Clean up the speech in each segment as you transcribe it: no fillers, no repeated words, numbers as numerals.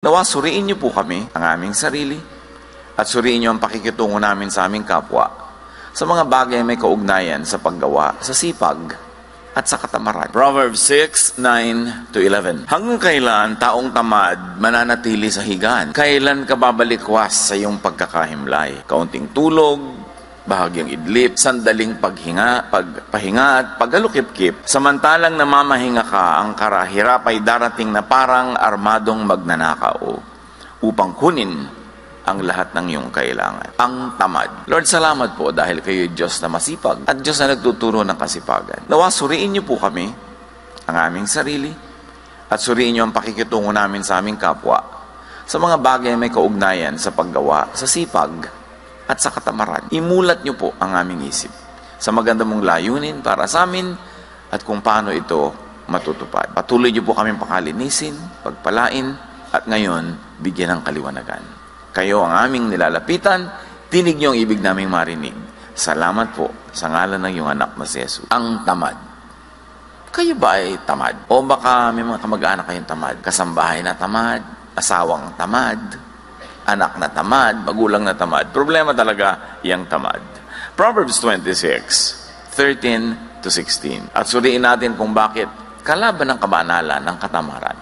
Nawa suriin niyo po kami, ang aming sarili, at suriin niyo ang pakikitungo namin sa aming kapwa sa mga bagay may kaugnayan sa paggawa, sa sipag, at sa katamaran. Proverbs 6:9-11. Hanggang kailan taong tamad mananatili sa higaan? Kailan ka babalikwas sa iyong pagkakahimlay? Kaunting tulog, bahagyang idlip, sandaling pahinga at paggalukip-kip, samantalang namamahinga ka, ang karahirap ay darating na parang armadong magnanakaw upang kunin ang lahat ng iyong kailangan. Ang tamad. Lord, salamat po dahil kayo Diyos na masipag at Diyos na nagtuturo ng kasipagan. Nawa suriin niyo po kami, ang aming sarili, at suriin niyo ang pakikitungo namin sa aming kapwa sa mga bagay may kaugnayan sa paggawa, sa sipag, at sa katamaran. Imulat niyo po ang aming isip sa maganda mong layunin para sa amin at kung paano ito matutupad. Patuloy niyo po kami pakalinisin, pagpalain, at ngayon, bigyan ng kaliwanagan. Kayo ang aming nilalapitan, tinig niyo ang ibig naming marinig. Salamat po sa ngalan ng iyong anak na si Jesus. Ang tamad. Kayo ba ay tamad? O baka may mga kamag-anak kayong tamad? Kasambahay na tamad, asawang tamad, anak na tamad, magulang na tamad. Problema talaga yung tamad. Proverbs 26:13-16. At suriin natin kung bakit kalaban ng kabanalan ng katamaran.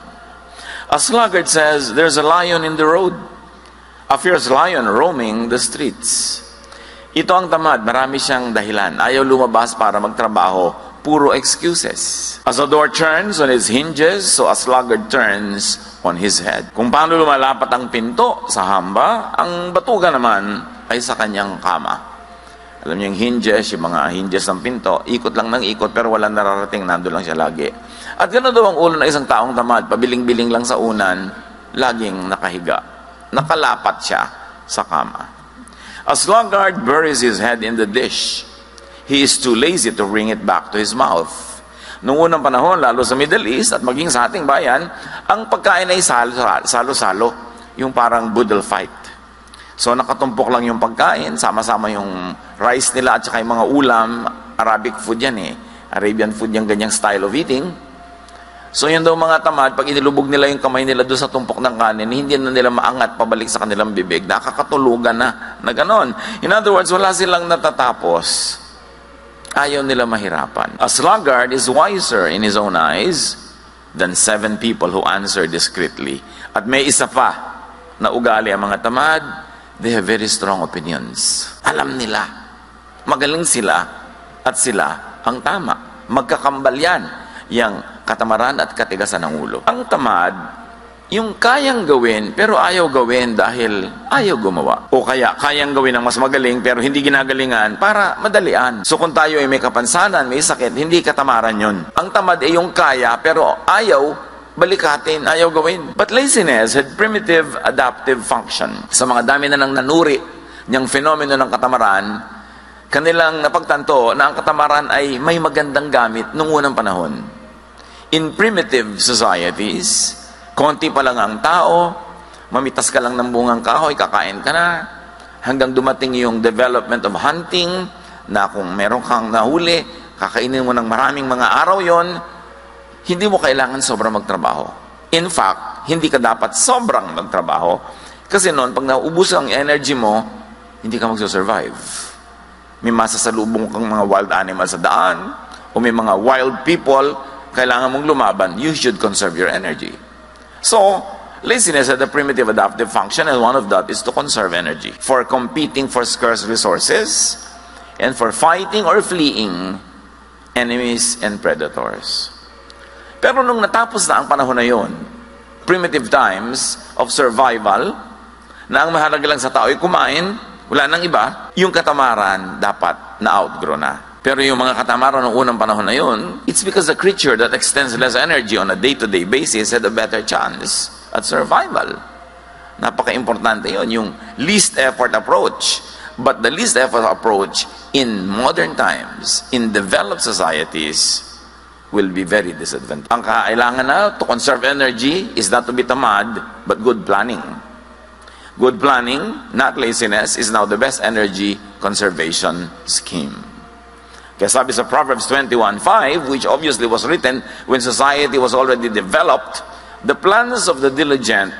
A sluggard says, there's a lion in the road. A fierce lion roaming the streets. Ito ang tamad, marami siyang dahilan. Ayaw lumabas para magtrabaho, puro excuses. As a door turns on its hinges, so a sluggard turns on his head. Kung paano lumalapat ang pinto sa hamba, ang batuga naman ay sa kanyang kama. Alam niyo yung hinges, yung mga hinges ng pinto, ikot lang ng ikot pero walang nararating, nando lang siya lagi. At ganoon daw ang ulo ng isang taong tamad, pabiling-biling lang sa unan, laging nakahiga. Nakalapat siya sa kama. A sluggard buries his head in the dish. He is too lazy to bring it back to his mouth. Noong unang panahon, lalo sa Middle East at maging sa ating bayan, ang pagkain ay salo-salo. Yung parang boodle fight. So nakatumpok lang yung pagkain, sama-sama yung rice nila at saka yung mga ulam. Arabic food yan eh. Arabian food yung ganyang style of eating. So yun daw mga tamad, pag inilubog nila yung kamay nila doon sa tumpok ng kanin, hindi na nila maangat pabalik sa kanilang bibig. Nakakatulugan na ganon. In other words, wala silang natatapos. Ayaw nila mahirapan. A sluggard is wiser in his own eyes than 7 people who answer discreetly. At may isa pa na ugali ang mga tamad, they have very strong opinions. Alam nila. Magaling sila at sila ang tama. Magkakambal yan. Yang katamaran at katigasan ng ulo. Ang tamad, yung kayang gawin pero ayaw gawin dahil ayaw gumawa. O kaya kayang gawin ng mas magaling pero hindi ginagalingan para madalian. So kung tayo ay may kapansanan, may sakit, hindi katamaran yun. Ang tamad ay yung kaya pero ayaw balikatin, ayaw gawin. But laziness had primitive adaptive function. Sa mga dami na nang nanuri niyang fenomeno ng katamaran, kanilang napagtanto na ang katamaran ay may magandang gamit noong unang panahon. In primitive societies, konti pa lang ang tao, mamitas ka lang ng bungang kahoy, kakain ka na, hanggang dumating yung development of hunting, na kung meron kang nahuli, kakainin mo ng maraming mga araw yon, hindi mo kailangan sobrang magtrabaho. In fact, hindi ka dapat sobrang magtrabaho, kasi noon, pag naubos ang energy mo, hindi ka magsusurvive. May masasalubong kang mga wild animals sa daan, o may mga wild people, kailangan mong lumaban, you should conserve your energy. So, laziness had a primitive adaptive function, and one of that is to conserve energy for competing for scarce resources and for fighting or fleeing enemies and predators. Pero nung natapos na ang panahon na yon, primitive times of survival, na ang mahalaga lang sa tao ay kumain, wala nang iba, yung katamaran dapat na-outgrow na. Pero yung mga katamaran ng unang panahon na yun, it's because the creature that extends less energy on a day-to-day basis had a better chance at survival. Napaka-importante yun, yung least effort approach. But the least effort approach in modern times, in developed societies, will be very disadvantageous. Ang kailangan na to conserve energy is not to be tamad, but good planning. Good planning, not laziness, is now the best energy conservation scheme. Kaya sabi sa Proverbs 21:5, which obviously was written when society was already developed, the plans of the diligent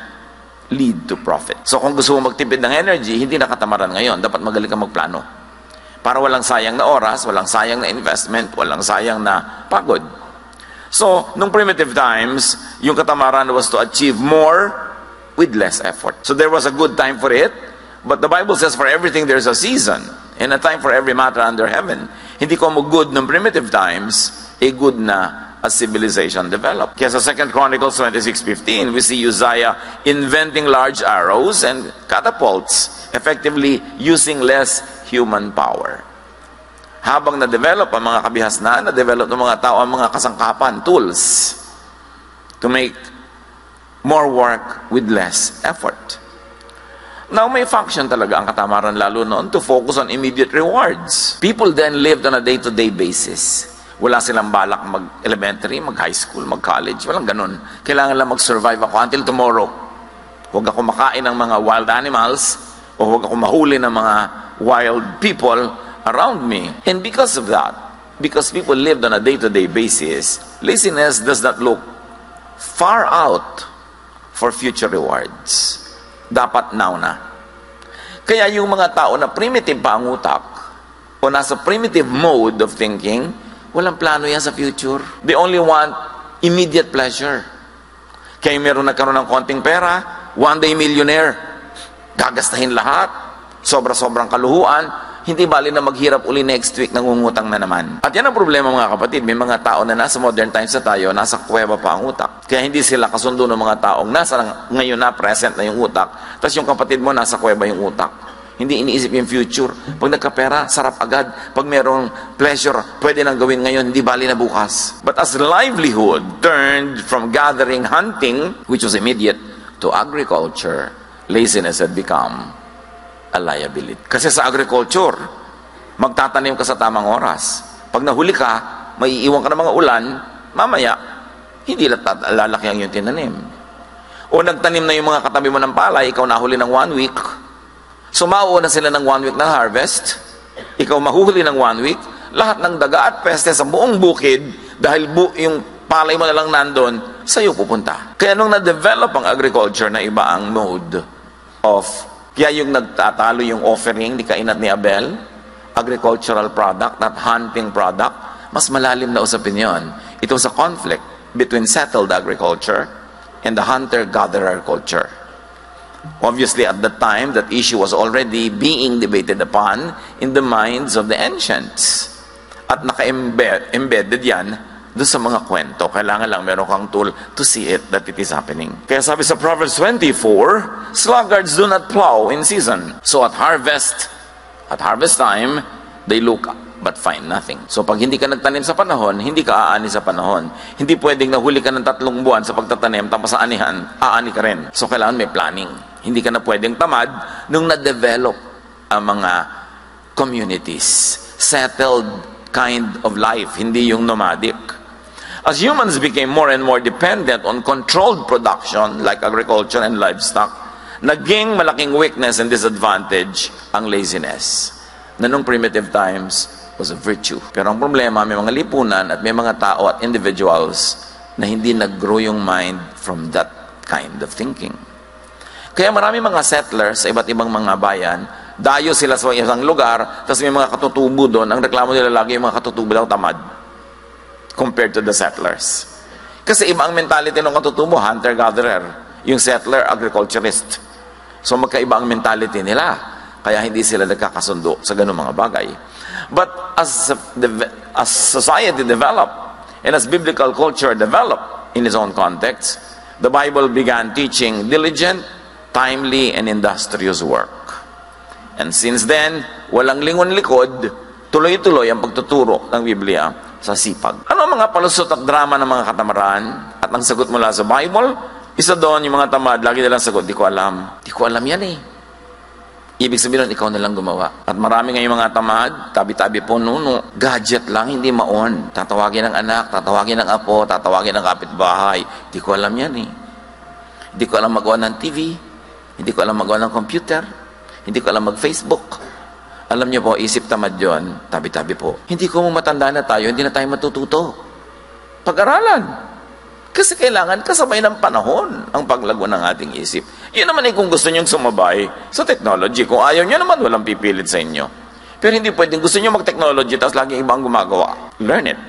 lead to profit. So kung gusto mo magtipid ng energy, hindi na katamaran ngayon. Dapat magaling ka magplano. Para walang sayang na oras, walang sayang na investment, walang sayang na pagod. So, nung primitive times, yung katamaran was to achieve more with less effort. So there was a good time for it, but the Bible says for everything there's a season and a time for every matter under heaven. Hindi ko mo good nung primitive times, good na as civilization developed. Kaya sa 2 Chronicles 26:15, we see Uzziah inventing large arrows and catapults, effectively using less human power. Habang na-develop ang mga kabihasnan, na-develop ng mga tao ang mga kasangkapan, tools, to make more work with less effort. Now, may function talaga ang katamaran lalo noon to focus on immediate rewards. People then lived on a day-to-day basis. Wala silang balak mag-elementary, mag-high school, mag-college. Walang ganun. Kailangan lang mag-survive ako until tomorrow. Huwag ako makain ng mga wild animals o huwag ako mahuli ng mga wild people around me. And because of that, because people lived on a day-to-day basis, laziness does not look far out for future rewards. Dapat now na. Kaya yung mga tao na primitive pa ang utak o nasa primitive mode of thinking, walang plano yan sa future. They only want immediate pleasure. Kaya meron nagkaroon ng konting pera, one day millionaire, gagastahin lahat, sobra-sobrang kaluhuan, hindi bali na maghirap uli next week, nangungutang na naman. At yan ang problema mga kapatid, may mga tao na nasa modern times na tayo, nasa kuweba pa ang utak. Kaya hindi sila kasundo ng mga taong nasa ngayon na present na yung utak, tapos yung kapatid mo nasa kuweba yung utak. Hindi iniisip yung future. Pag nagkapera, sarap agad. Pag merong pleasure, pwede nang gawin ngayon, hindi bali na bukas. But as livelihood turned from gathering, hunting, which was immediate, to agriculture, laziness had become a liability. Kasi sa agriculture, magtatanim ka sa tamang oras. Pag nahuli ka, may iiwan ka ng mga ulan, mamaya, hindi lalaki ang yung tinanim. O nagtanim na yung mga katabi mo ng palay, ikaw nahuli ng 1 week, so mauuna sila ng 1 week ng harvest, ikaw mahuhuli ng 1 week, lahat ng daga at peste sa buong bukid, dahil yung palay mo na lang nandun, sa'yo pupunta. Kaya nung na-develop ang agriculture na iba ang mode of, kaya yung nagtatalo yung offering ni Cain at ni Abel, agricultural product, not hunting product, mas malalim na usapin yun. It was a conflict between settled agriculture and the hunter-gatherer culture. Obviously, at the time, that issue was already being debated upon in the minds of the ancients. At naka-embedded yan doon sa mga kwento. Kailangan lang meron kang tool to see it, that it is happening. Kaya sabi sa Proverbs 24, sluggards do not plow in season. So at harvest time, they look but find nothing. So pag hindi ka nagtanim sa panahon, hindi ka aani sa panahon. Hindi pwedeng nahuli ka ng 3 buwan sa pagtatanim, tapos sa anihan, aani ka rin. So kailangan may planning. Hindi ka na pwedeng tamad nung na-develop ang mga communities. Settled kind of life, hindi yung nomadic. As humans became more and more dependent on controlled production like agriculture and livestock, naging malaking weakness and disadvantage ang laziness. Na nung primitive times was a virtue. Pero ang problema, may mga lipunan at may mga tao at individuals na hindi nag-grow yung mind from that kind of thinking. Kaya marami mga settlers sa iba't ibang mga bayan, dayo sila sa isang lugar, tapos may mga katutubo doon, ang reklamo nila lagi yung mga katutubo daw tamad compared to the settlers. Kasi iba ang mentality ng katutubo, hunter-gatherer. Yung settler, agriculturist. So magkaiba ang mentality nila. Kaya hindi sila nagkakasundo sa ganung mga bagay. But as society developed, and as biblical culture developed in its own context, the Bible began teaching diligent, timely, and industrious work. And since then, walang lingon-likod, tuloy-tuloy ang pagtuturo ng Biblia sa sipag. Ano ang mga palusot at drama ng mga katamaran? At ang sagot mula sa Bible, isa doon yung mga tamad, lagi nilang sagot, di ko alam. Di ko alam yan eh. Ibig sabihin nun, ikaw na lang gumawa. At marami ngayong mga tamad, tabi-tabi po, nuno. Gadget lang, hindi maon. Tatawagin ng anak, tatawagin ng apo, tatawagin ng kapitbahay. Di ko alam yan eh. Hindi ko alam magawa ng TV. Hindi ko alam magawa ng computer. Hindi ko alam mag-Facebook. Alam niyo po, isip tamad yon, tabi-tabi po. Hindi ko mo matanda na tayo, hindi na tayo matututo. Pag-aralan. Kasi kailangan kasabay ng panahon ang paglago ng ating isip. Yun naman ay kung gusto nyo sumabay sa technology. Kung ayaw nyo naman, walang pipilit sa inyo. Pero hindi pwedeng gusto nyo mag-technology tapos laging ibang gumagawa. Learn it.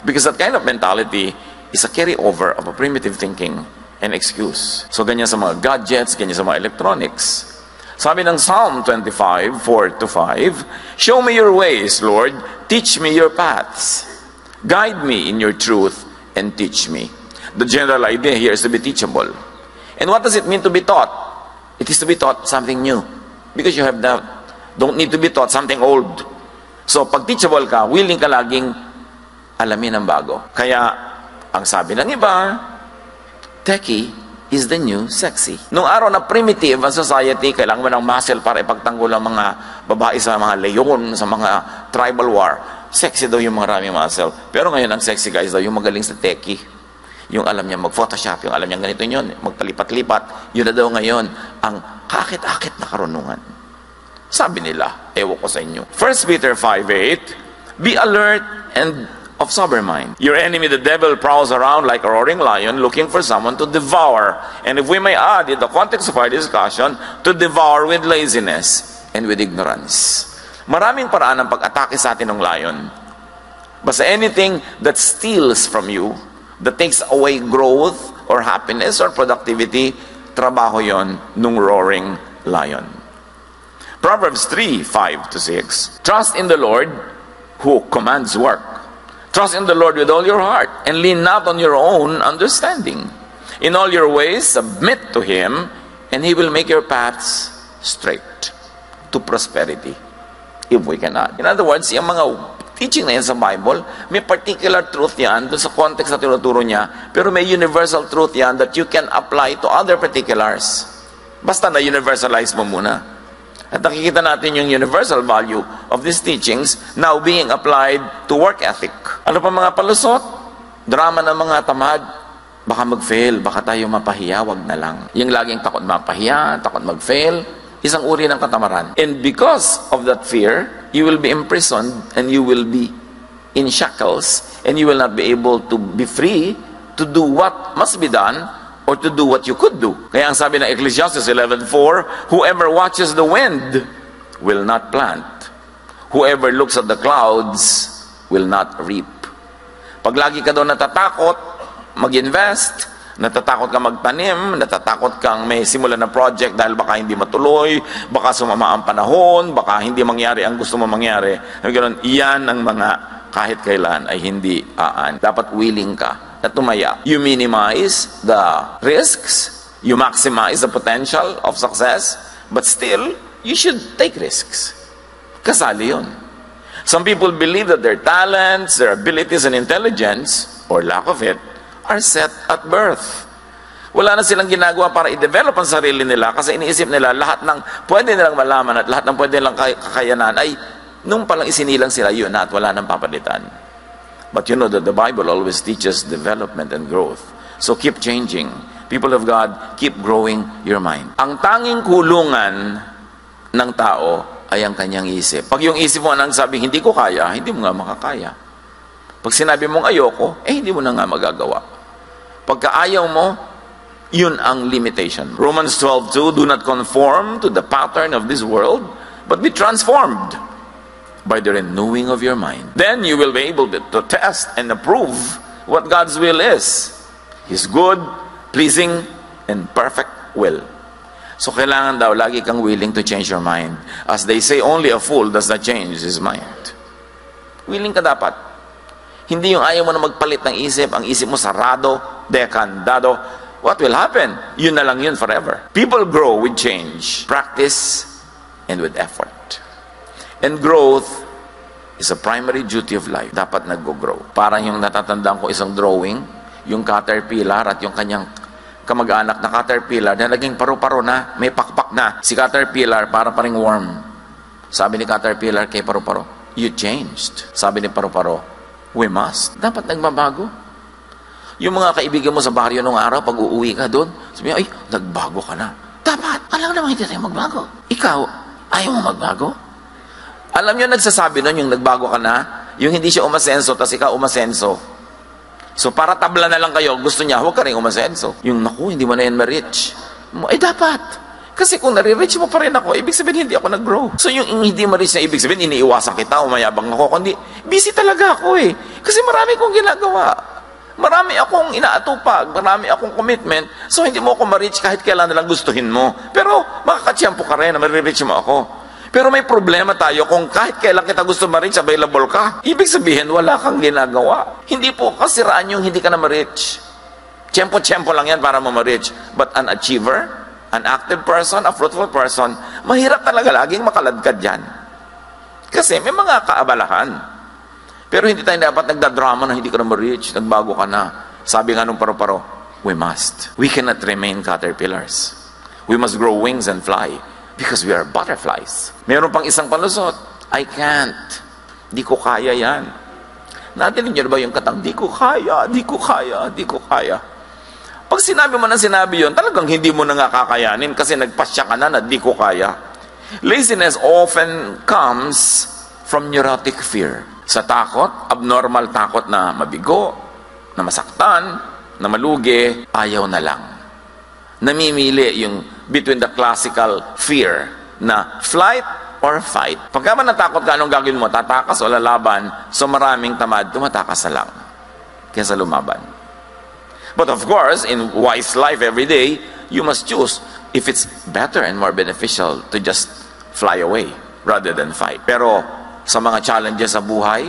Because that kind of mentality is a carryover of a primitive thinking and excuse. So ganyan sa mga gadgets, ganyan sa mga electronics. Sabi ng Psalm 25, 4-5, show me your ways, Lord. Teach me your paths. Guide me in your truth and teach me. The general idea here is to be teachable. And what does it mean to be taught? It is to be taught something new. Because you have that. Don't need to be taught something old. So, pag teachable ka, willing ka laging alamin ang bago. Kaya, ang sabi ng iba, techie is the new sexy. Nung araw na primitive ang society, kailangan mo ng muscle para ipagtanggol ang mga babae sa mga leyon, sa mga tribal war. Sexy daw yung maraming muscle. Pero ngayon, ang sexy guys daw yung magaling sa techie. Yung alam niya mag-photoshop, yung alam niya ganito yun, magpalipat-lipat, yun na daw ngayon ang kakit-akit na karunungan. Sabi nila, ewan ko sa inyo. 1 Peter 5:8, be alert and of sober mind. Your enemy, the devil, prowls around like a roaring lion looking for someone to devour. And if we may add, in the context of our discussion, to devour with laziness and with ignorance. Maraming paraan ng pag-atake sa atin ng lion. Basta anything that steals from you, that takes away growth or happiness or productivity, trabaho yon nung roaring lion. Proverbs 3:5-6. Trust in the Lord who commands work. Trust in the Lord with all your heart and lean not on your own understanding. In all your ways, submit to Him and He will make your paths straight to prosperity. If we cannot. In other words, yung mga teaching na yan sa Bible, may particular truth yan doon sa context na tinuturo niya, pero may universal truth yan that you can apply to other particulars. Basta na-universalize mo muna. At nakikita natin yung universal value of these teachings now being applied to work ethic. Ano pa mga palusot? Drama ng mga tamad. Baka mag-fail, baka tayo mapahiya, wag na lang. Yung laging takot mapahiya, takot mag-fail, isang uri ng katamaran. And because of that fear, you will be imprisoned and you will be in shackles and you will not be able to be free to do what must be done or to do what you could do. Kaya ang sabi ng Ecclesiastes 11:4, whoever watches the wind will not plant. Whoever looks at the clouds will not reap. Pag lagi ka daw natatakot mag-invest, natatakot kang magtanim, natatakot kang may simulan na project dahil baka hindi matuloy, baka sumama ang panahon, baka hindi mangyari ang gusto mo mangyari. Ganun, iyan ang mga kahit kailan ay hindi aan. Dapat willing ka na tumaya. You minimize the risks, you maximize the potential of success, but still, you should take risks. Kasali yun. Some people believe that their talents, their abilities and intelligence, or lack of it, are set at birth. Wala na silang ginagawa para i-develop ang sarili nila kasi iniisip nila lahat ng pwede nilang malaman at lahat ng pwede nilang kakayanan ay nung palang isinilang sila yun na at wala nang papalitan. But you know that the Bible always teaches development and growth. So keep changing. People of God, keep growing your mind. Ang tanging kulungan ng tao ay ang kanyang isip. Pag yung isip mo nang sabi, hindi ko kaya, hindi mo nga makakaya. Pag sinabi mong ayoko, hindi mo na nga magagawa. Pagka ayaw mo, yun ang limitation. Romans 12:2, do not conform to the pattern of this world, but be transformed by the renewing of your mind. Then you will be able to test and approve what God's will is. His good, pleasing, and perfect will. So kailangan daw, lagi kang willing to change your mind. As they say, only a fool does not change his mind. Willing ka dapat. Hindi yung ayaw mo na magpalit ng isip, ang isip mo sarado, dekandado. What will happen? Yun na lang yun forever. People grow with change, practice, and with effort. And growth is a primary duty of life. Dapat nag-grow. Parang yung natatandaan ko isang drawing, yung caterpillar at yung kanyang kamag-anak na caterpillar na naging paru-paro na, may pakpak na. Si caterpillar para paring worm. Sabi ni caterpillar kay paru-paro, you changed. Sabi ni paru-paro, we must. Dapat nagbabago. Yung mga kaibigan mo sa baryo nung araw, pag uuwi ka doon, sabi ay, nagbago ka na. Dapat. Alam naman hindi tayo magbago. Ikaw, ayaw mo magbago? Alam nyo, nagsasabi nun, yung nagbago ka na, yung hindi siya umasenso, tas ikaw umasenso. So, para tabla na lang kayo, gusto niya, huwag ka rin umasenso. Yung, naku, hindi mo na yan ma-reach. mo, dapat. Kasi kung nare-reach mo pa rin ako, ibig sabihin hindi ako nag-grow. So yung hindi ma-reach na ibig sabihin, iniiwasan kita, umayabang ako, kundi busy talaga ako eh. Kasi marami kong ginagawa. Marami akong inaatupag, marami akong commitment, so hindi mo ako ma-reach kahit kailan nalang gustuhin mo. Pero makakatsyempo ka rin na ma-reach mo ako. Pero may problema tayo kung kahit kailan kita gusto ma-reach, available ka. Ibig sabihin, wala kang ginagawa. Hindi po kasiraan yung hindi ka na ma-reach. Tiyempo-tiyempo lang yan para mo ma-reach. But an achiever, an active person, a fruitful person, mahirap talaga laging makaladkad yan. Kasi may mga kaabalahan. Pero hindi tayo dapat nagdadrama na hindi ka na ma-reach, nagbago ka na. Sabi nga nung paro-paro, we must. We cannot remain caterpillars. We must grow wings and fly because we are butterflies. Meron pang isang palusot, I can't. Di ko kaya yan. Natinig niyo ba yung katang, di ko kaya, di ko kaya, di ko kaya. Pag sinabi mo na sinabi yun, talagang hindi mo na nga kakayanin kasi nagpasya ka na di ko kaya. Laziness often comes from neurotic fear. Sa takot, abnormal takot na mabigo, na masaktan, na malugi, ayaw na lang. Namimili yung between the classical fear na flight or fight. Pagka man natakot ka, anong gagawin mo? Tatakas o lalaban? So maraming tamad, tumatakas na lang kaysa lumaban. But of course, in wise life every day, you must choose if it's better and more beneficial to just fly away rather than fight. Pero sa mga challenges sa buhay,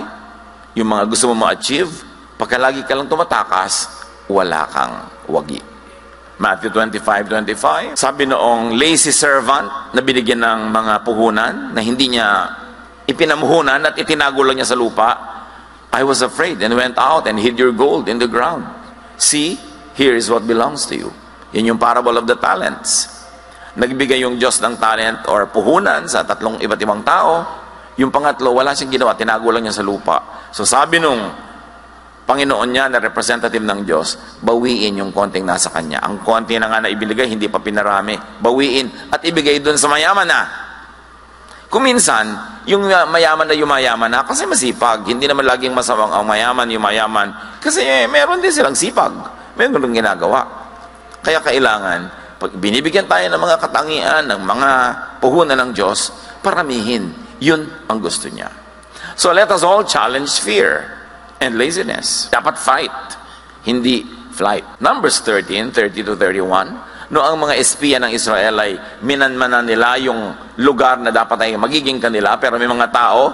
yung mga gusto mo ma-achieve, pagka lagi ka lang tumatakas, wala kang wagi. Matthew 25:25, sabi noong lazy servant na binigyan ng mga puhunan na hindi niya ipinamuhunan at itinago lang niya sa lupa, I was afraid and went out and hid your gold in the ground. See, here is what belongs to you. Yan yung parable of the talents. Nagbigay yung Diyos ng talent or puhunan sa tatlong iba't ibang tao. Yung pangatlo, wala siyang ginawa, tinago lang niya sa lupa. So sabi nung Panginoon niya na representative ng Diyos, bawiin yung konting nasa kanya. Ang konti na nga na ibinigay, hindi pa pinarami. Bawiin at ibigay dun sa mayaman na. Kung minsan, yung mayaman na yumayaman na, kasi masipag. Hindi naman laging masamang ang mayaman, yumayaman. Kasi meron din silang sipag. Meron din ginagawa. Kaya kailangan, pag binibigyan tayo ng mga katangian, ng mga puhunan ng Diyos, paramihin. Yun ang gusto niya. So let us all challenge fear and laziness. Dapat fight, hindi flight. Numbers 13:30-31, no ang mga espiya ng Israel ay minanmanan nila yung lugar na dapat ay magiging kanila, pero may mga tao,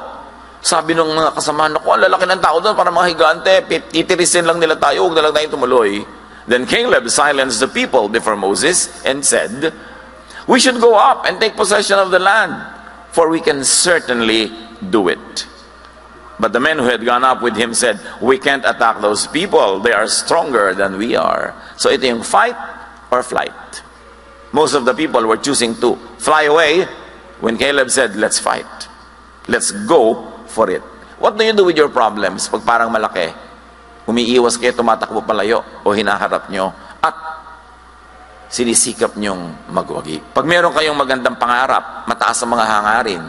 sabi ng mga kasamahan, naku, ang lalaki ng tao doon, para mga higante, titirisin lang nila tayo, huwag na lang tayo tumuloy. Then Caleb silenced the people before Moses and said, we should go up and take possession of the land, for we can certainly do it. But the men who had gone up with him said, we can't attack those people. They are stronger than we are. So ito yung fight or flight. Most of the people were choosing to fly away when Caleb said, let's fight. Let's go for it. What do you do with your problems pag parang malaki? Umiiwas kayo, tumatakbo palayo o hinaharap nyo at sinisikap nyong magwagi. Pag meron kayong magandang pangarap, mataas ang mga hangarin,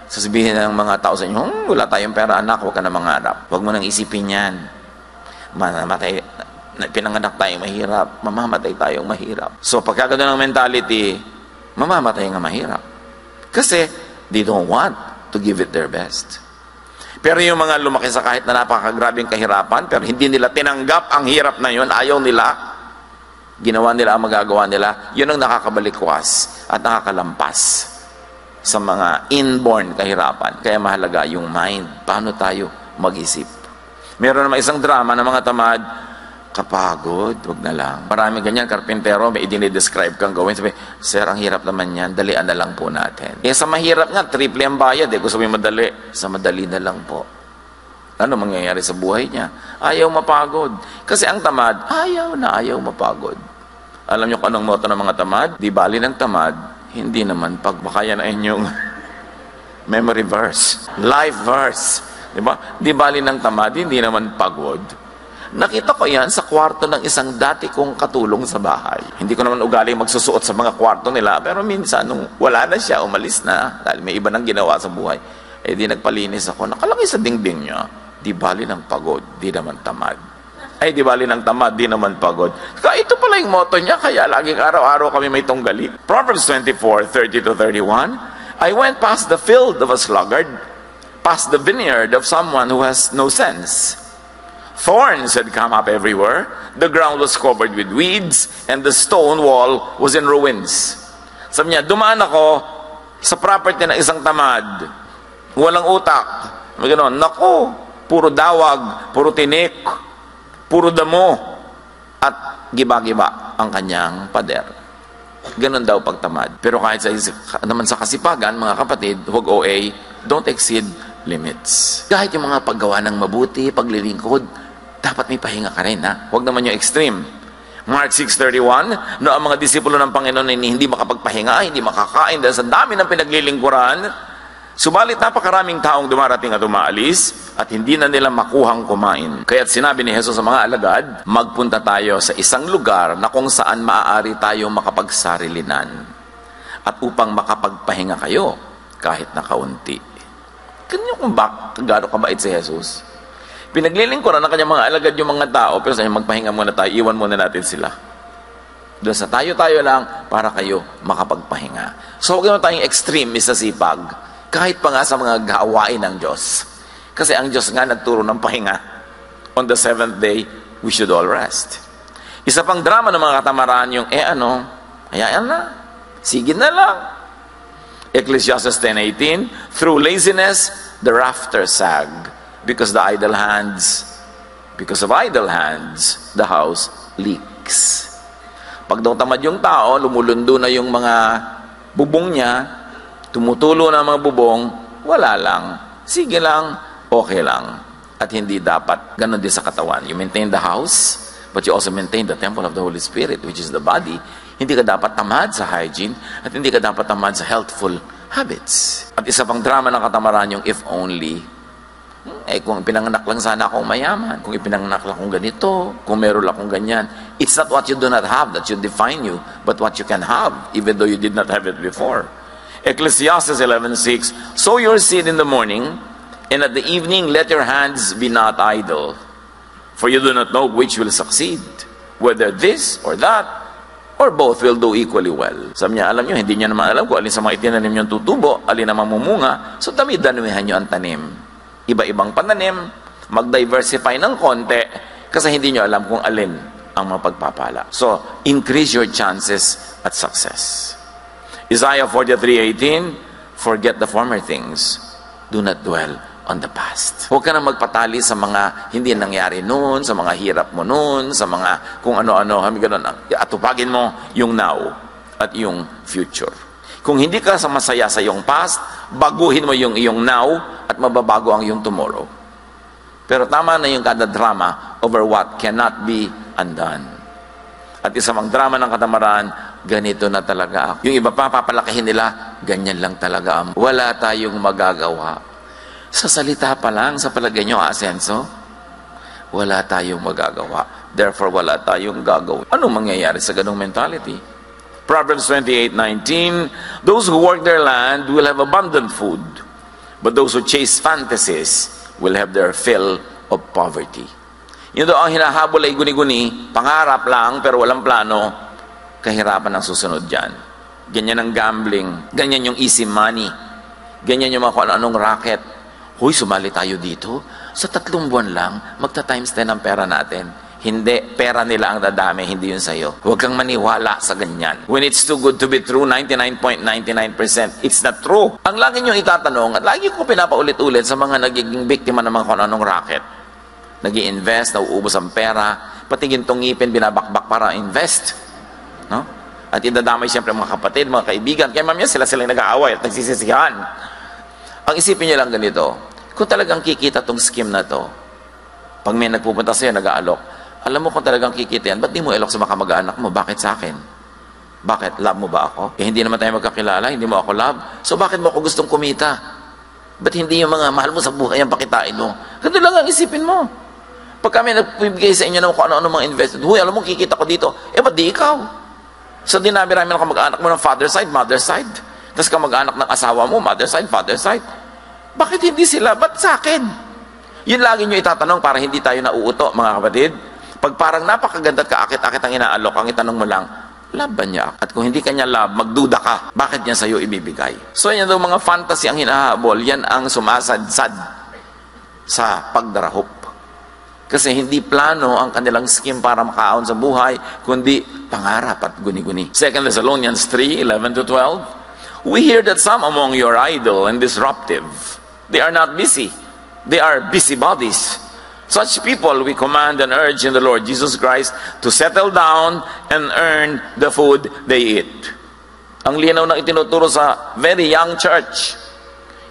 sasabihin ng mga tao sa inyo, wala tayong pera anak, huwag ka na mangarap. Huwag mo nang isipin yan. Pinanganak tayong mahirap, mamamatay tayong mahirap. So pagka gano'n ang mentality, mamamatay nga mahirap. Kasi they don't want to give it their best. Pero yung mga lumaki sa kahit na napakagrabing kahirapan, pero hindi nila tinanggap ang hirap na yun, ayaw nila, ginawa nila ang magagawa nila, yun ang nakakabalikwas at nakakalampas sa mga inborn kahirapan. Kaya mahalaga yung mind. Paano tayo mag-isip? Meron naman isang drama ng mga tamad, kapagod, wag na lang. Marami ganyan, karpintero, may idinidescribe kang gawin. Sabi, sir, ang hirap naman yan, dalian na lang po natin. Sa mahirap nga, triple ang bayad. Gusto mo madali, sa madali na lang po. Ano mangyayari sa buhay niya? Ayaw mapagod. Kasi ang tamad, ayaw mapagod. Alam niyo kung anong motto ng mga tamad? Di bali ng tamad, hindi naman pagmakaya na inyong memory verse, life verse. Diba? Di bali ng tamad, hindi naman pagod. Nakita ko yan sa kwarto ng isang dati kong katulong sa bahay. Hindi ko naman ugali magsusuot sa mga kwarto nila, pero minsan nung wala na siya, umalis na, dahil may iba nang ginawa sa buhay, di nagpalinis ako, nakalagay sa dingding niya, di bali ng pagod, di naman tamad. Ay, di bali ng tamad, di naman pagod. Kaya ito pala yung motto niya, kaya laging araw-araw kami may tunggali. Proverbs 24:30-31, I went past the field of a sluggard, past the vineyard of someone who has no sense. Thorns had come up everywhere, the ground was covered with weeds, and the stone wall was in ruins. Sabi niya, dumaan ako sa property ng isang tamad, walang utak. Gano'n, naku, puro dawag, puro tinik, puro damo, at giba-giba ang kanyang pader. Ganon daw pagtamad. Pero kahit naman sa kasipagan, mga kapatid, huwag OA, don't exceed limits. Kahit yung mga paggawa ng mabuti, paglilingkod, dapat may pahinga ka rin, ha? Huwag naman yung extreme. Mark 6:31, no, ang mga disipulo ng Panginoon ay hindi makapagpahinga, hindi makakain dahil sa dami ng pinaglilingkuran. Subalit napakaraming taong dumarating at umaalis at hindi na nila makuhang kumain. Kaya't sinabi ni Jesus sa mga alagad, magpunta tayo sa isang lugar na kung saan maaari tayong makapagsarilinan at upang makapagpahinga kayo kahit na kaunti. Ganyan kung gano'ng kabait si Jesus. Pinaglilingkuran ng kanyang mga alagad yung mga tao, pero sa inyo, magpahinga muna tayo, iwan muna natin sila. Doon sa tayo-tayo lang para kayo makapagpahinga. So huwag naman tayong extreme sa sipag, kahit pa nga sa mga gawain ng Diyos. Kasi ang Diyos nga nagturo ng pahinga. On the seventh day, we should all rest. Isa pang drama ng mga katamaran yung, hayaan na, sige na lang. Ecclesiastes 10:18, through laziness, the rafters sag. Because of idle hands, the house leaks. Pag daw tamad yung tao, lumulundo na yung mga bubong niya, tumutulo na mga bubong, wala lang. Sige lang, okay lang. At hindi dapat. Ganon din sa katawan. You maintain the house, but you also maintain the temple of the Holy Spirit, which is the body. Hindi ka dapat tamad sa hygiene, at hindi ka dapat tamad sa healthful habits. At isa pang drama ng katamaran yung if only. Kung pinanganak lang sana akong mayaman, kung ipinanganak lang akong ganito, kung meron lang akong ganyan. It's not what you do not have that should define you, but what you can have, even though you did not have it before. Ecclesiastes 11:6, sow your seed in the morning, and at the evening let your hands be not idle. For you do not know which will succeed, whether this or that, or both will do equally well. Sabi niya, alam niyo, hindi niya naman alam kung alin sa mga itinanim niyong tutubo, alin na mamumunga, so dami-damihan niyo ang tanim. Iba-ibang pananim, mag-diversify ng konti, kasi hindi nyo alam kung alin ang mapagpapala. So, increase your chances at success. Isaiah 43:18, forget the former things. Do not dwell on the past. Huwag ka na magpatali sa mga hindi nangyari noon, sa mga hirap mo noon, sa mga kung ano-ano, atupagin mo yung now at yung future. Kung hindi ka masaya sa iyong past, baguhin mo yung iyong now at mababago ang iyong tomorrow. Pero tama na yung kada drama over what cannot be undone. At isa mang drama ng katamaran, ganito na talaga ako. Yung iba pa, papalakihin nila, ganyan lang talaga. Wala tayong magagawa. Sa salita pa lang, sa palagay nyo, asenso, wala tayong magagawa. Therefore, wala tayong gagawin. Anong mangyayari sa ganong mentality? Proverbs 28:19, those who work their land will have abundant food, but those who chase fantasies will have their fill of poverty. Yun daw ang hinahabol ay guni-guni, pangarap lang pero walang plano, kahirapan ang susunod dyan. Ganyan ang gambling, ganyan yung easy money, ganyan yung mga kung anong racket. Huy, sumali tayo dito, sa 3 buwan lang, magta-times 10 ang pera natin. Hindi, pera nila ang dadami, hindi yun sa'yo. Huwag kang maniwala sa ganyan. When it's too good to be true, 99.99%, it's not true. Ang lagi nyo itatanong, at lagi ko pinapaulit-ulit sa mga nagiging biktima ng mga kung anong racket. Nag-i-invest, nauubos ang pera, pati gintong ngipin, binabakbak para invest. No? At idadamay siyempre mga kapatid, mga kaibigan. Kaya mamaya sila nag-aaway at nagsisisihan. Ang isipin nyo lang ganito, kung talagang kikita tong scheme na to, pag may nagpupunta sa'yo, nag-aalok, alam mo kung talagang kikita yan, ba't di mo ilok sa mga mag-anak mo? Bakit sa akin? Bakit? Love mo ba ako? Hindi naman tayo magkakilala, hindi mo ako love. So bakit mo ako gustong kumita? Ba't hindi yung mga mahal mo sa buhay ang pakitain mo? Ganito lang ang isipin mo. Pag kami nagbibigay sa inyo ng kung ano-ano mga investment, huy, alam mo, kikita ko dito, ba't di ikaw? So dinami-rami lang mag-anak mo ng father side, mother side. Tapos ka mag-anak ng asawa mo, mother side, father side. Bakit hindi sila? Ba't sa akin? Yun lagi nyo itatanong para hindi tayo nauuto, mga kapatid. Pag parang napakaganda at kaakit-akit ang inaalok, ang itanong mo lang, love ba niya? At kung hindi kanya love, magduda ka. Bakit niya sa'yo ibibigay? So yan daw mga fantasy ang hinahabol, yan ang sumasadsad sa pagdarahop. Kasi hindi plano ang kanilang scheme para makaahon sa buhay, kundi pangarap at guni-guni. 2 Thessalonians 3:11-12, we hear that some among you are idle and disruptive. They are not busy. They are busybodies. Such people we command and urge in the Lord Jesus Christ to settle down and earn the food they eat. Ang linaw na itinuturo sa very young church.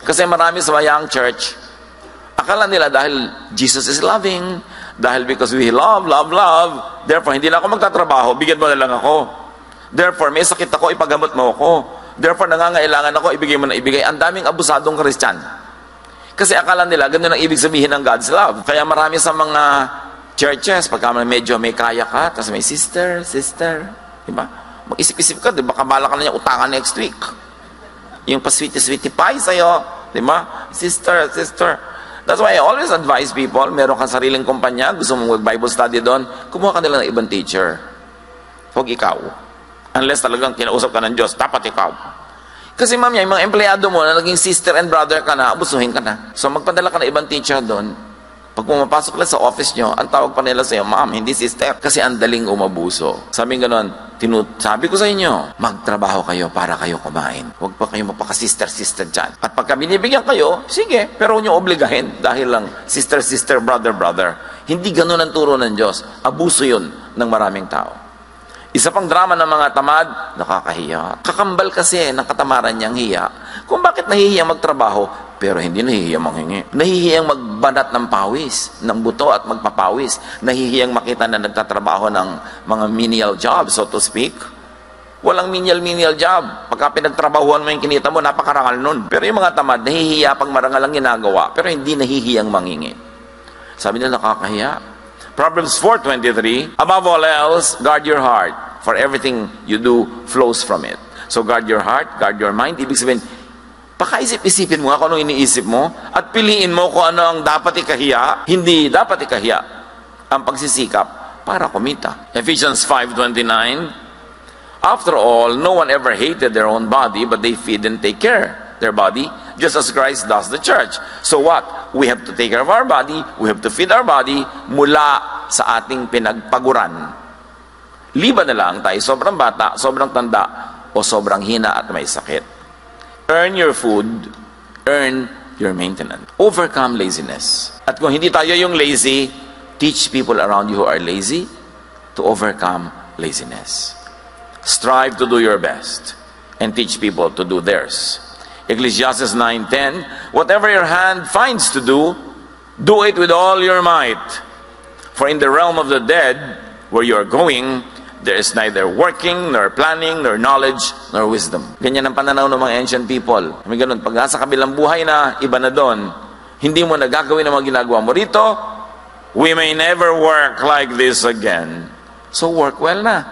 Kasi marami sa young church, akala nila dahil Jesus is loving, dahil because we love, therefore hindi na ako magtatrabaho, bigyan mo na lang ako. Therefore, may sakit ako, ipagamot mo ako. Therefore, nangangailangan ako, ibigay mo na ibigay. Ang daming abusadong Christian. Kasi akala nila, ganun ang ibig sabihin ng God's love. Kaya marami sa mga churches, pagka medyo may kaya ka, tapos may sister, diba? Mag-isip-isip ka, diba? Kabala ka na niya utangan next week. Yung pa-sweetie pie sa'yo, diba? Sister. That's why I always advise people, meron kang sariling kumpanya, gusto mong mag-Bible study doon, kumuha ka nila ng ibang teacher. Huwag ikaw. Unless talagang kinausap ka ng Diyos, dapat ikaw. Kasi ma'am, yung mga empleyado mo na naging sister and brother ka na, abusuhin ka na. So magpadala ka na ibang teacher doon. Pag pumapasok lang sa office nyo, ang tawag pa nila sa'yo, ma'am, hindi sister. Kasi ang daling umabuso. Sabi ganon, sabi ko sa inyo, magtrabaho kayo para kayo kumain. Huwag pa kayo magpaka-sister dyan. At pagka binibigyan kayo, sige, pero huwag nyo obligahin dahil lang sister, brother. Hindi ganon ang turo ng Diyos. Abuso yun ng maraming tao. Isa pang drama ng mga tamad, nakakahiya. Kakambal kasi ng katamaran niyang hiya. Kung bakit nahihiyang magtrabaho, pero hindi nahihiyang manghingi. Nahihiyang magbanat ng pawis, ng buto at magpapawis. Nahihiyang makita na nagtatrabaho ng mga menial job, so to speak. Walang menial job. Pagka pinagtrabahuan mo yung kinita mo, napakarangal nun. Pero yung mga tamad, nahihiya pag marangal ang ginagawa, pero hindi nahihiyang manghingi. Sabi nila, nakakahiya. Proverbs 4:23, above all else, guard your heart, for everything you do flows from it. So guard your heart, guard your mind. Ibig sabihin, pakaisip-isipin mo kung ano iniisip mo at piliin mo kung ano ang dapat ikahiya, hindi dapat ikahiya ang pagsisikap para kumita. Ephesians 5:29, after all, no one ever hated their own body, but they feed and take care their body, just as Christ does the church. So what? We have to take care of our body, we have to feed our body mula sa ating pinagpaguran. Liban na lang tayo sobrang bata, sobrang tanda, o sobrang hina at may sakit. Earn your food, earn your maintenance. Overcome laziness. At kung hindi tayo yung lazy, teach people around you who are lazy to overcome laziness. Strive to do your best and teach people to do theirs. Ecclesiastes 9:10, whatever your hand finds to do, do it with all your might. For in the realm of the dead, where you are going, there is neither working, nor planning, nor knowledge, nor wisdom. Ganyan ang pananaw ng mga ancient people. May ganun, pag sa kabilang buhay na, iba na doon, hindi mo nagagawin ang mga ginagawa mo rito, we may never work like this again. So work well na.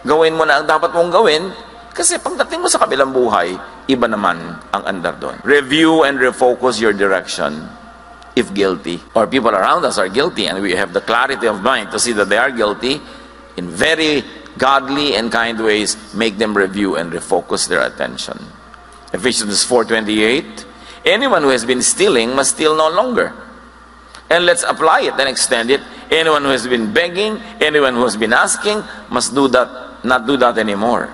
Gawin mo na ang dapat mong gawin, kasi pagdating mo sa kabilang buhay, iba naman ang andar doon. Review and refocus your direction if guilty. Or people around us are guilty and we have the clarity of mind to see that they are guilty. In very godly and kind ways, make them review and refocus their attention. Ephesians 4:28, anyone who has been stealing must steal no longer. And let's apply it and extend it. Anyone who has been begging, anyone who has been asking, must not do that anymore,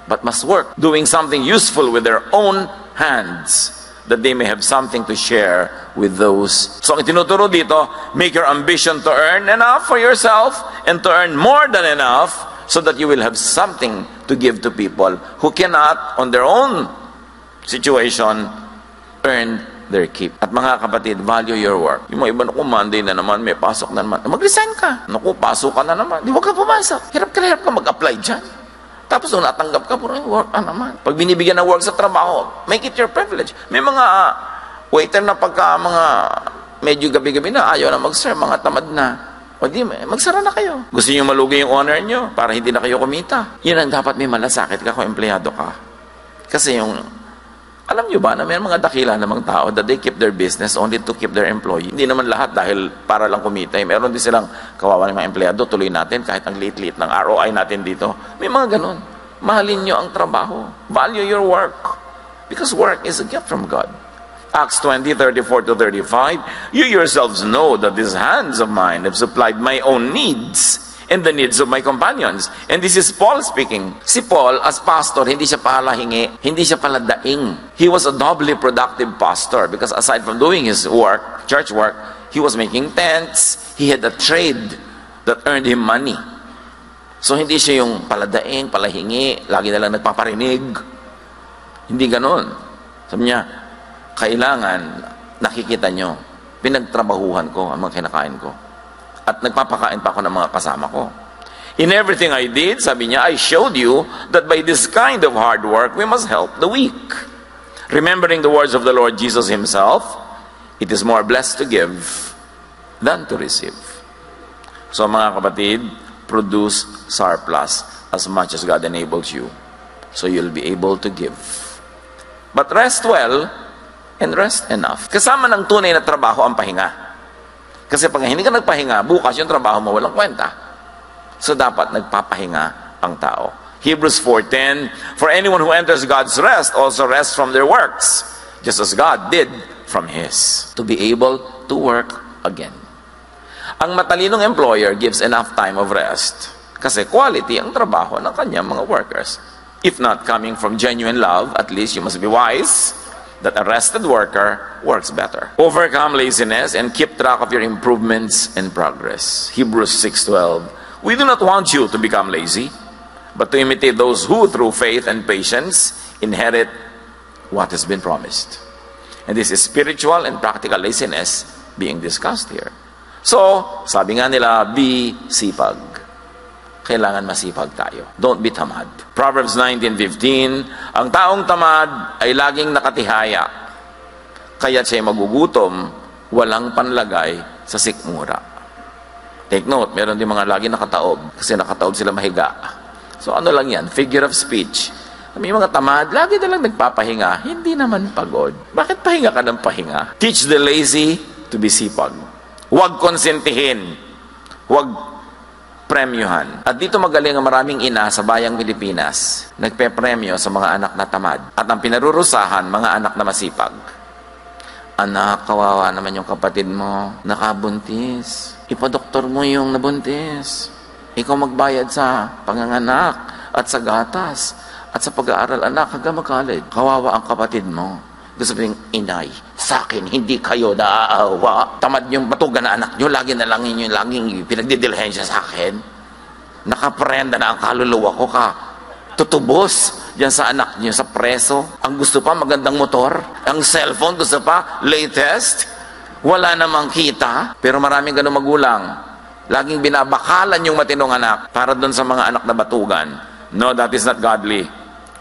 but must work, doing something useful with their own hands, that they may have something to share with those. So ang itinuturo dito, make your ambition to earn enough for yourself and to earn more than enough so that you will have something to give to people who cannot, on their own situation, earn their keep. At mga kapatid, value your work. Yung mga iba, naku, Monday na naman, may pasok na naman. Mag-resign ka. Naku, pasok ka na naman. Di wag ka pumasok. Hirap ka mag-apply dyan. Tapos nung natanggap ka, puro work naman. Pag binibigyan ng work sa trabaho, make it your privilege. May mga waiter na pagka mga medyo gabi-gabi na, ayaw na mag-serve, mga tamad na. O di, magsara na kayo. Gusto nyo malugi yung honor nyo para hindi na kayo kumita. Yun ang dapat may malasakit ka kung empleyado ka. Kasi yung Alam nyo ba na may mga dakila namang tao that they keep their business only to keep their employee? Hindi naman lahat dahil para lang kumita. Meron din silang kawawa ng mga empleyado, tuloy natin kahit ang liit-liit ng ROI natin dito. May mga ganun. Mahalin nyo ang trabaho. Value your work. Because work is a gift from God. Acts 20:34-35, you yourselves know that these hands of mine have supplied my own needs and the needs of my companions. And this is Paul speaking. Si Paul, as pastor, hindi siya palahingi, hindi siya paladaing. He was a doubly productive pastor because aside from doing his work, church work, he was making tents, he had a trade that earned him money. So hindi siya yung paladaing, palahingi, lagi na lang nagpaparinig. Hindi ganon. Sabi niya, kailangan, nakikita nyo, pinagtrabahuhan ko ang mga kinakain ko. At nagpapakain pa ako ng mga kasama ko. In everything I did, sabi niya, I showed you that by this kind of hard work, we must help the weak. Remembering the words of the Lord Jesus himself, it is more blessed to give than to receive. So mga kapatid, produce surplus as much as God enables you. So you'll be able to give. But rest well and rest enough. Kasama ng tunay na trabaho ang pahinga. Kasi pag hindi ka nagpahinga, bukas yung trabaho mo walang kwenta. So dapat nagpapahinga ang tao. Hebrews 4:10, for anyone who enters God's rest also rests from their works, just as God did from His, to be able to work again. Ang matalinong employer gives enough time of rest kasi quality ang trabaho ng kanyang mga workers. If not coming from genuine love, at least you must be wise that a rested worker works better. Overcome laziness and keep track of your improvements and progress. Hebrews 6:12. We do not want you to become lazy, but to imitate those who, through faith and patience, inherit what has been promised. And this is spiritual and practical laziness being discussed here. So, sabi nga nila, be sipag. Kailangan masipag tayo. Don't be tamad. Proverbs 19:15, ang taong tamad ay laging nakatihaya, kaya siya'y magugutom, walang panlagay sa sikmura. Take note, meron din mga laging nakataob, kasi nakataob sila mahiga. So ano lang yan? Figure of speech. May mga tamad, lagi na lang nagpapahinga, hindi naman pagod. Bakit pahinga ka ng pahinga? Teach the lazy to be sipag. Huwag konsentihin. Huwag premyohan. At dito magaling ang maraming ina sa bayang Pilipinas. Nagpe-premyo sa mga anak na tamad. At ang pinarurusahan, mga anak na masipag. Anak, kawawa naman yung kapatid mo. Nakabuntis. Ipadoktor mo yung nabuntis. Ikaw magbayad sa panganganak at sa gatas at sa pag-aaral, anak, hanggang mag-college. Kawawa ang kapatid mo. Gusto sabihin, inay, sa akin, hindi kayo naaawa. Tamad yung batugan na anak nyo, lagi na lang yun, laging pinagdidilhensya sa akin. Nakaprenda na ang kaluluwa ko ka. Tutubos yan sa anak nyo, sa preso. Ang gusto pa, magandang motor. Ang cellphone, gusto pa, latest. Wala namang kita. Pero maraming ganun magulang. Laging binabakalan yung matinong anak para doon sa mga anak na batugan. No, that is not godly.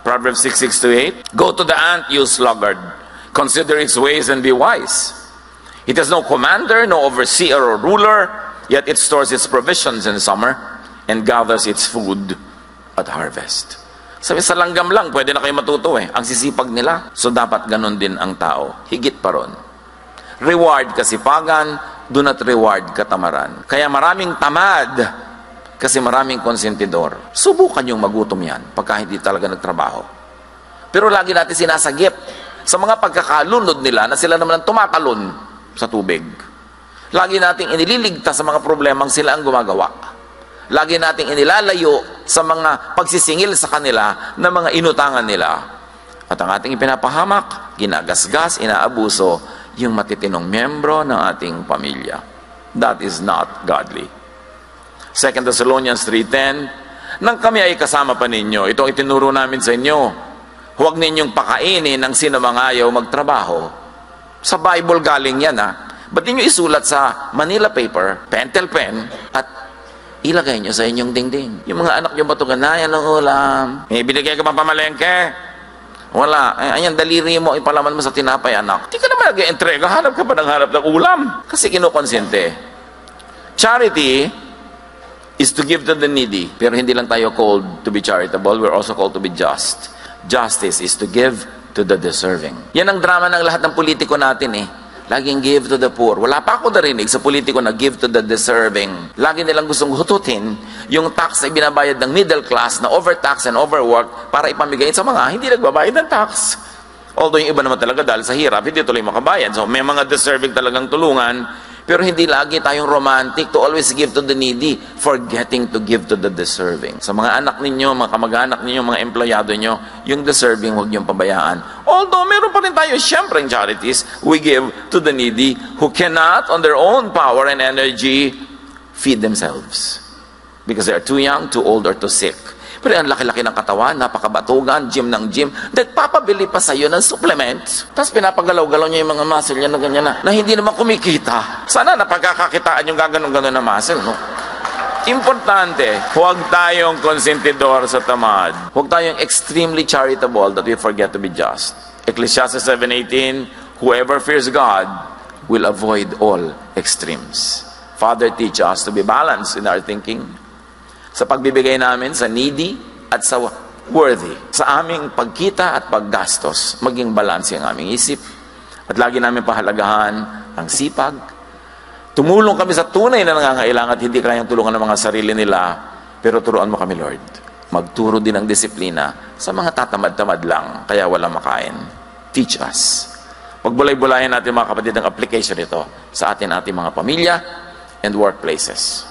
Proverbs 6:6-8, go to the ant, you sluggard. Consider its ways and be wise. It has no commander, no overseer or ruler, yet it stores its provisions in summer and gathers its food at harvest. Sabi, sa langgam lang, pwede na kayo matuto eh. Ang sisipag nila. So dapat ganun din ang tao. Higit pa ron. Reward kasipagan, do not reward katamaran. Kaya maraming tamad kasi maraming konsentidor. Subukan yung magutom yan pagka hindi talaga nagtrabaho. Pero lagi natin sinasagip sa mga pagkakalunod nila na sila naman ang tumatalon sa tubig. Lagi nating inililigtas sa mga problemang sila ang gumagawa. Lagi nating inilalayo sa mga pagsisingil sa kanila na mga inutangan nila. At ang ating ipinapahamak, ginagasgas, inaabuso, yung matitinong miyembro ng ating pamilya. That is not godly. 2 Thessalonians 3:10, nang kami ay kasama pa ninyo, itong itinuro namin sa inyo, huwag ninyong pakainin ang sino mga ayaw magtrabaho. Sa Bible galing yan ha. Ba't ninyo isulat sa Manila paper, pentel pen, at ilagay nyo sa inyong dingding? Yung mga anak nyo batugan na, yan ang ulam. Eh, binigay ka pa pamalengke? Wala. Ayan, daliri mo, ipalaman mo sa tinapay, anak. Hindi ka naman nag-entrega, hanap ka pa ng hanap ng ulam. Kasi kinukonsente. Charity is to give to the needy. Pero hindi lang tayo called to be charitable, we're also called to be just. Justice is to give to the deserving. Yan ang drama ng lahat ng politiko natin eh. Laging give to the poor. Wala pa ako narinig sa politiko na give to the deserving. Lagi nilang gustong hututin yung tax na binabayad ng middle class na overtax and overwork para ipamigay sa mga hindi nagbabayad ng tax. Although yung iba naman talaga dahil sa hirap, hindi tuloy makabayad. So may mga deserving talagang tulungan. Pero hindi lagi tayong romantic to always give to the needy, forgetting to give to the deserving. Sa mga anak ninyo, mga kamag-anak ninyo, mga empleyado nyo, yung deserving huwag niyong pabayaan. Although meron pa rin tayo siyempre charities, we give to the needy who cannot on their own power and energy feed themselves. Because they are too young, too old, or too sick. Pero ang laki-laki ng katawan, napakabatugan, gym ng gym, nagpapabili pa sa'yo ng supplement. Tapos pinapagalaw-galaw niya yung mga muscle niya na ganyan na hindi naman kumikita. Sana napagkakakitaan yung gaganon-ganon na muscle, no? Importante, huwag tayong konsentidor sa tamad. Huwag tayong extremely charitable that we forget to be just. Ecclesiastes 7:18, whoever fears God will avoid all extremes. Father, teach us to be balanced in our thinking. Sa pagbibigay namin sa needy at sa worthy. Sa aming pagkita at paggastos, maging balanse ang aming isip. At lagi namin pahalagahan ang sipag. Tumulong kami sa tunay na nangangailangan at hindi kayang tulungan ng mga sarili nila. Pero turuan mo kami, Lord. Magturo din ng disiplina sa mga tatamad-tamad lang, kaya walang makain. Teach us. Pagbulay-bulayan natin mga kapatid ang application nito sa ating mga pamilya and workplaces.